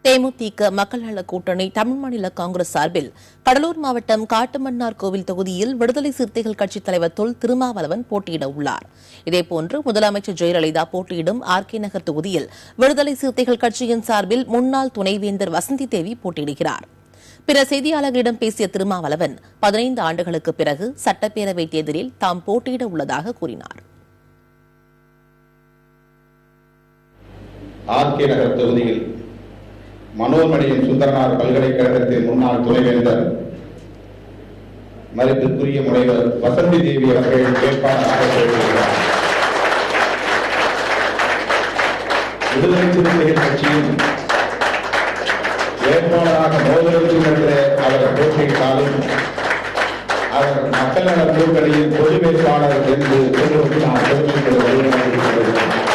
தேமுதிக மக்கள் நல கூட்டணி தமிழ் மாநில காங்கிரஸ் சார்பில் கடலூர் மாவட்டம் காட்டுமன்னார் கோவில் தொகுதியில் விடுதலை சிறுத்தைகள் கட்சித் தலைவர் தொல் திருமாவளவன் போட்டியிட உள்ளார். இதேபோன்று முதலமைச்சர் ஜெயலலிதா போட்டியிடும் ஆர்கே நகர் தொகுதியில் விடுதலை சிறுத்தைகள் கட்சியின் சார்பில் முன்னாள் துணைவேந்தர் வசந்தி தேவி போட்டியிடுகிறார். பிற செய்தியாளர்களிடம் பேசிய திருமாவளவன் 15 ஆண்டுகளுக்கு பிறகு சட்டப்பேரவைத் தேர்தலில் தாம் போட்டியிட உள்ளதாக கூறினார். ஆர்கே நகர் தொகுதியில் மனோன்மணியின் சுந்தரனார் பல்கலைக்கழகத்தின் முன்னாள் துணைவேந்தர் மதிப்பிற்குரிய முனைவர் வசந்தி தேவி அவர்கள் வேட்பாளராக போட்டியிடுகிறார். விடுதலை சிறுத்தைகள் கட்சியின் வேட்பாளராக மோதலில் அவர் போட்டியிட்டாலும் அவர் மக்கள் நல கூட்டணியின் பொது வேட்பாளர் என்று நான் தெரிவித்துக் கொள்கிறேன்.